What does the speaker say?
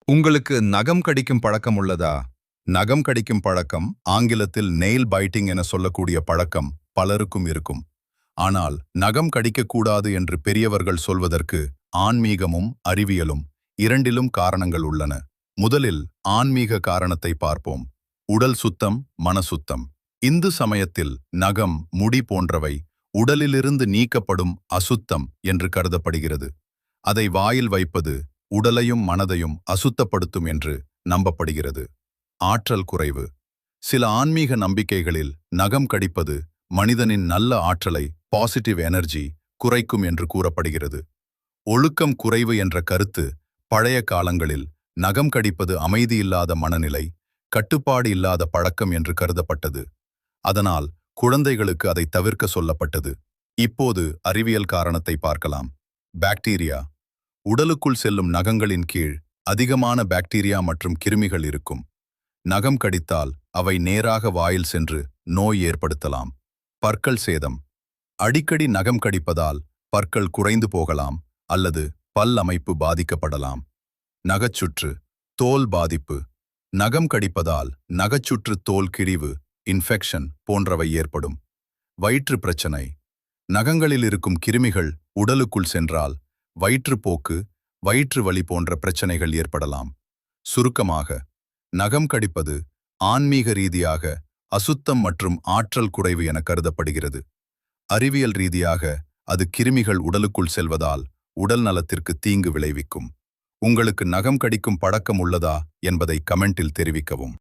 உங்களுக்கு நகம் கடிக்கும் பழக்கம் உள்ளதா? நகம் கடிக்கும் பழக்கம், ஆங்கிலத்தில் நெயில் பைட்டிங் என சொல்லக்கூடிய பழக்கம் பலருக்கும் இருக்கும். ஆனால் நகம் கடிக்கக்கூடாது என்று பெரியவர்கள் சொல்வதற்கு ஆன்மீகமும் அறிவியலும் இரண்டிலும் காரணங்கள் உள்ளன. முதலில் ஆன்மீக காரணத்தை பார்ப்போம். உடல் சுத்தம், மனசுத்தம். இந்து சமயத்தில் நகம், முடி போன்றவை உடலிலிருந்து நீக்கப்படும் அசுத்தம் என்று கருதப்படுகிறது. அதை வாயில் வைப்பது உடலையும் மனதையும் அசுத்தப்படுத்தும் என்று நம்பப்படுகிறது. ஆற்றல் குறைவு. சில ஆன்மீக நம்பிக்கைகளில் நகம் கடிப்பது மனிதனின் நல்ல ஆற்றலை, பாசிட்டிவ் எனர்ஜி குறைக்கும் என்று கூறப்படுகிறது. ஒழுக்கம் குறைவு என்ற கருத்து பழைய காலங்களில் நகம் கடிப்பது அமைதியில்லாத மனநிலை, கட்டுப்பாடு இல்லாத பழக்கம் என்று கருதப்பட்டது. அதனால் குழந்தைகளுக்கு அதை தவிர்க்க சொல்லப்பட்டது. இப்போது அறிவியல் காரணத்தை பார்க்கலாம். பாக்டீரியா. உடலுக்குள் செல்லும் நகங்களின் கீழ் அதிகமான பாக்டீரியா மற்றும் கிருமிகள் இருக்கும். நகம் கடித்தால் அவை நேராக வாயில் சென்று நோய் ஏற்படுத்தலாம். பற்கள் சேதம். அடிக்கடி நகம் கடிப்பதால் பற்கள் குறைந்து போகலாம் அல்லது பல் அமைப்பு பாதிக்கப்படலாம். நகச்சுற்று, தோல் பாதிப்பு. நகம் கடிப்பதால் நகச்சுற்று, தோல் கிழிவு, இன்ஃபெக்ஷன் போன்றவை ஏற்படும். வயிற்று பிரச்சனை. நகங்களில் இருக்கும் கிருமிகள் உடலுக்குள் சென்றால் வயிற்றுப்போக்கு, வயிற்று வலி போன்ற பிரச்சனைகள் ஏற்படலாம். சுருக்கமாக, நகம் கடிப்பது ஆன்மீக ரீதியாக அசுத்தம் மற்றும் ஆற்றல் குறைவு என கருதப்படுகிறது. அறிவியல் ரீதியாக அது கிருமிகள் உடலுக்குள் செல்வதால் உடல் நலத்திற்கு தீங்கு விளைவிக்கும். உங்களுக்கு நகம் கடிக்கும் பழக்கம் உள்ளதா என்பதை கமெண்டில் தெரிவிக்கவும்.